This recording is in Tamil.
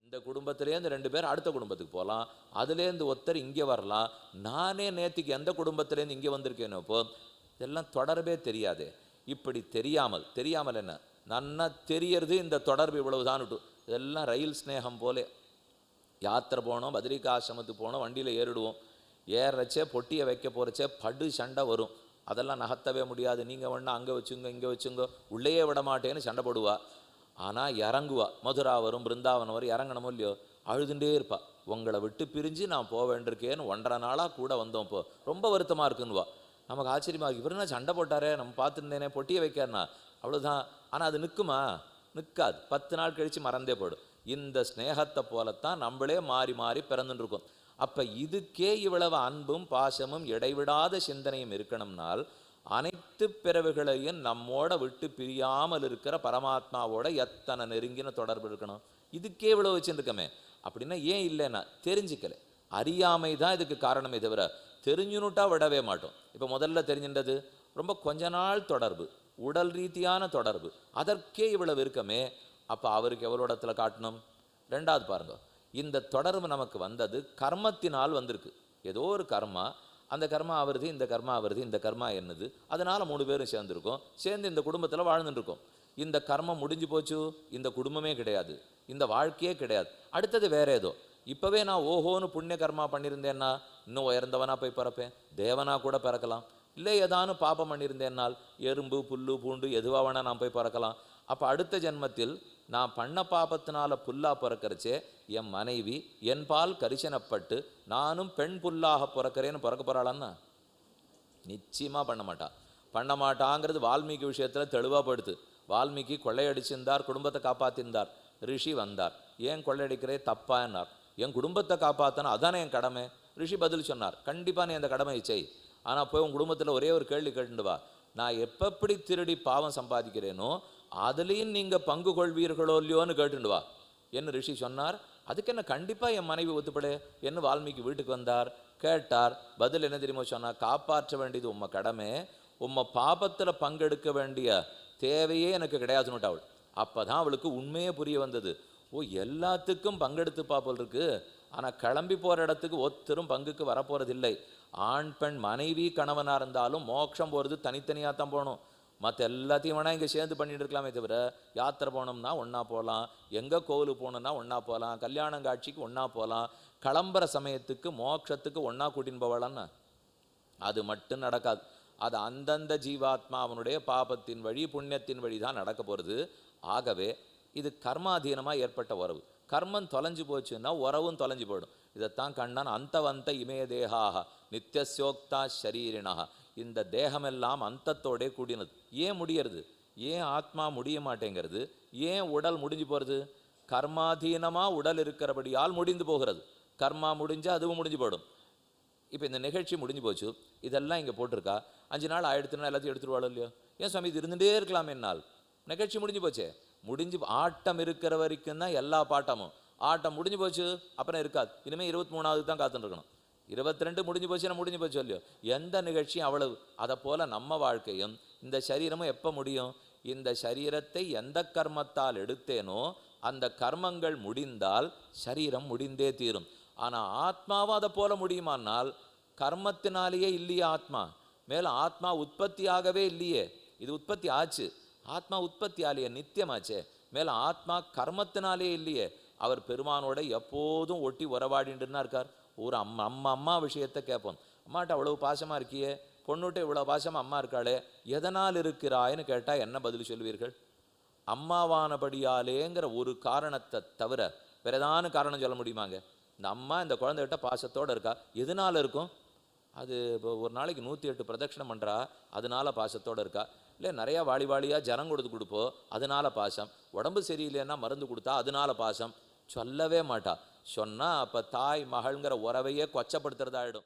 இந்த குடும்பத்திலேருந்து 2 பேர் அடுத்த குடும்பத்துக்கு போகலாம், அதுலேருந்து ஒருத்தர் இங்கே வரலாம். நானே நேற்றுக்கு எந்த குடும்பத்திலேருந்து இங்கே வந்திருக்கேனோ இப்போ இதெல்லாம் தொடர்பே தெரியாதே. இப்படி தெரியாமல் என்ன நன்னா தெரியறது இந்த தொடர்பு இவ்வளவுதான். இதெல்லாம் ரயில் ஸ்நேகம் போலே. யாத்திரை போனோம், பத்ரிகாசிரமத்துக்கு போனோம், வண்டியில் ஏறிடுவோம். ஏறச்சே பொட்டியை வைக்க போகிறச்சே படு சண்டை வரும். அதெல்லாம் நகர்த்தவே முடியாது. நீங்கள் வேணா அங்கே வச்சுங்க இங்கே வச்சுங்க, உள்ளேயே விட மாட்டேன்னு சண்டை போடுவா. ஆனால் இறங்குவா. மதுரா வரும், பிருந்தாவனம் வரும், இறங்கணுமோ இல்லையோ அழுதுண்டே இருப்பா. உங்களை விட்டு பிரிஞ்சு நான் போக வேண்டியிருக்கேன்னு 1.5 நாளாக கூட வந்தோம், இப்போ ரொம்ப வருத்தமாக இருக்குன்னுவா. நமக்கு ஆச்சரியமாக, இவருன்னா சண்டை போட்டாரே, நம்ம பார்த்துருந்தேனே, பொட்டியை வைக்கிறனா அவ்வளோதான். ஆனால் அது நிற்குமா? நிற்காது. 10 நாள் கழித்து மறந்தே போடும். இந்த ஸ்நேகத்தை போலத்தான் நம்மளே மாறி மாறி பிறந்துருக்கோம். அப்போ இதுக்கே இவ்வளவு அன்பும் பாசமும் இடைவிடாத சிந்தனையும் இருக்கணும்னால் அனைத்து பிறவுகளையும் நம்மோட விட்டு பிரியாமல் இருக்கிற பரமாத்மாவோட எத்தனை நெருங்கின தொடர்பு இருக்கணும். இதுக்கே இவ்வளோ வச்சுருக்கமே. அப்படின்னா ஏன் இல்லைன்னா தெரிஞ்சுக்கல, அறியாமை தான் இதுக்கு காரணமே தவிர தெரிஞ்சுனுட்டா விடவே மாட்டோம். இப்போ முதல்ல தெரிஞ்சின்றது ரொம்ப கொஞ்ச நாள் தொடர்பு, உடல் ரீதியான தொடர்பு, அதற்கே இவ்வளவு இருக்கமே. அப்போ அவருக்கு எவ்வளோ இடத்துல காட்டணும்? ரெண்டாவது பாருங்க, இந்த தொடர்பு நமக்கு வந்தது கர்மத்தினால் வந்திருக்கு. ஏதோ ஒரு கர்மா, அந்த கர்மா ஆவருது, இந்த கர்மா ஆவருது, இந்த கர்மா என்னது, அதனால் 3 பேரும் சேர்ந்துருக்கோம், சேர்ந்து இந்த குடும்பத்தில் வாழ்ந்துட்டுருக்கோம். இந்த கர்மம் முடிஞ்சு போச்சு, இந்த குடும்பமே கிடையாது, இந்த வாழ்க்கையே கிடையாது, அடுத்தது வேற ஏதோ. இப்போவே நான் ஓஹோன்னு புண்ணிய கர்மா பண்ணியிருந்தேன்னா இன்னும் உயர்ந்தவனாக போய் பிறப்பேன், தேவனாக கூட பிறக்கலாம். இல்லை ஏதானு பாப்பம் பண்ணியிருந்தேன்னால் எறும்பு புல்லு பூண்டு எதுவாக வேணால் நான் போய் பிறக்கலாம். அப்போ அடுத்த ஜென்மத்தில் நான் பண்ண பாபத்தினால புல்லா பிறக்கிறச்சே என் மனைவி என் பால் கரிசனப்பட்டு நானும் பெண் புல்லாக பிறக்கிறேன்னு பிறக்க போகிறாளான்னா நிச்சயமாக பண்ண மாட்டாங்கிறது வால்மீகி விஷயத்தில் தெளிவாக படுத்து. வால்மீகி கொள்ளையடிச்சிருந்தார், குடும்பத்தை காப்பாற்றிருந்தார். ரிஷி வந்தார், ஏன் கொள்ளையடிக்கிறே தப்பான்னார். என் குடும்பத்தை காப்பாற்றினா அதானே என் கடமை. ரிஷி பதில் சொன்னார், கண்டிப்பாக நீ அந்த கடமை செய், ஆனால் போய் உன் குடும்பத்தில் ஒரே ஒரு கேள்வி கேட்டுண்டு வா, நான் எப்படி திருடி பாவம் சம்பாதிக்கிறேனோ அதுலேயும் நீங்கள் பங்கு கொள்வீர்களோ இல்லையோன்னு கேட்டுண்டு வா என்று ரிஷி சொன்னார். அதுக்கு என்ன கண்டிப்பாக என் மனைவி ஒத்துப்படு என்று வால்மீகி வீட்டுக்கு வந்தார், கேட்டார். பதில் என்ன தெரியுமா சொன்னார்? காப்பாற்ற வேண்டியது உம்ம கடமை, உம்ம பாபத்தில் பங்கெடுக்க வேண்டிய தேவையே எனக்கு கிடையாதுன்னுட்டு அவள். அப்போ தான் அவளுக்கு உண்மையே புரிய வந்தது. ஓ, எல்லாத்துக்கும் பங்கெடுத்து பார்ப்போல் இருக்கு, ஆனால் கிளம்பி போகிற இடத்துக்கு ஒத்தரும் பங்குக்கு வரப்போகிறதில்லை. ஆண் பெண் மனைவி கணவனாக இருந்தாலும் மோட்சம் போகிறது தனித்தனியாக தான் போகணும். மற்ற எல்லாத்தையும் வேணால் இங்கே சேர்ந்து பண்ணிட்டு இருக்கலாமே தவிர, யாத்திரை போனோம்னா ஒன்றா போகலாம், எங்கே கோவிலுக்கு போகணுன்னா ஒன்றா போகலாம், கல்யாணம் காட்சிக்கு ஒன்றா போகலாம், கிளம்புற சமயத்துக்கு மோட்சத்துக்கு ஒன்றா கூட்டின்னு போகலான்னு அது மட்டும் நடக்காது. அது அந்தந்த ஜீவாத்மா அவனுடைய பாபத்தின் வழி புண்ணியத்தின் வழி தான் நடக்க போகிறது. ஆகவே இது கர்மாதீனமாக ஏற்பட்ட உறவு. கர்மம் தொலைஞ்சு போச்சுன்னா உறவும் தொலைஞ்சு போயிடும். இதைத்தான் கண்ணன் அந்தவந்த இமய தேகாக நித்தியசோக்தா ஷரீரினா, இந்த தேகமெல்லாம் அந்தத்தோடே கூடினது. ஏன் முடியறது? ஏன் ஆத்மா முடிய மாட்டேங்கிறது? ஏன் உடல் முடிஞ்சு போகிறது? கர்மாதீனமாக உடல் இருக்கிறபடியால் முடிந்து போகிறது. கர்மா முடிஞ்சால் அதுவும் முடிஞ்சு போயிடும். இப்போ இந்த நிகழ்ச்சி முடிஞ்சு போச்சு, இதெல்லாம் இங்கே போட்டிருக்கா, 5 நாள் ஆயிடுத்துனா எல்லாத்தையும் எடுத்துருவாளோ இல்லையோ? ஏன் சுவாமி இது இருந்துகிட்டே இருக்கலாம் என்னால்? நிகழ்ச்சி முடிஞ்சு போச்சே. முடிஞ்சு ஆட்டம் இருக்கிற வரைக்கும் தான் எல்லா பாட்டமும். ஆட்டம் முடிஞ்சு போச்சு அப்புறம் இருக்காது. இனிமேல் 23வது தான் காத்துட்டுருக்கணும். 22 முடிஞ்சு போச்சுன்னா முடிஞ்சு போச்சு இல்லையோ? எந்த நிகழ்ச்சியும் அவ்வளவு. அதை போல் நம்ம வாழ்க்கையும் இந்த சரீரமும் எப்போ முடியும்? இந்த சரீரத்தை எந்த கர்மத்தால் எடுத்தேனோ அந்த கர்மங்கள் முடிந்தால் சரீரம் முடிந்தே தீரும். ஆனால் ஆத்மாவும் அதை போல முடியுமானால் கர்மத்தினாலேயே இல்லையே ஆத்மா. மேலும் ஆத்மா உற்பத்தியாகவே இல்லையே, இது உற்பத்தி ஆச்சு. ஆத்மா உற்பத்தி ஆலையே, நித்தியமாச்சே. மேலும் ஆத்மா கர்மத்தினாலே இல்லையே. அவர் பெருமானோட எப்போதும் ஒட்டி உறவாடின்ட்டுன்னா இருக்கார். ஒரு அம்மா விஷயத்தை கேட்போம். அம்மாட்ட அவ்வளவு பாசமாக இருக்கியே, பொண்ணுகிட்ட இவ்வளோ பாசமாக அம்மா இருக்காளே, எதனால் இருக்கிறாய்ன்னு கேட்டால் என்ன பதில் சொல்வீர்கள்? அம்மாவானபடியாலேங்கிற ஒரு காரணத்தை தவிர வேற ஏதான காரணம் சொல்ல முடியுமாங்க? இந்த அம்மா இந்த குழந்தைகிட்ட பாசத்தோடு இருக்கா, எதனால் இருக்கும்? அது இப்போ ஒரு நாளைக்கு 108 பிரதட்சணம் பண்ணுறா, அதனால பாசத்தோடு இருக்கா. இல்லை நிறையா வாளியாக ஜனம் கொடுப்போம், அதனால பாசம். உடம்பு சரியில்லைன்னா மருந்து கொடுத்தா அதனால பாசம். சொல்லவே மாட்டா. சொன்னால் அப்போ தாய் மகள்ங்கிற உறவையே கொச்சப்படுத்துறதாயிடும்.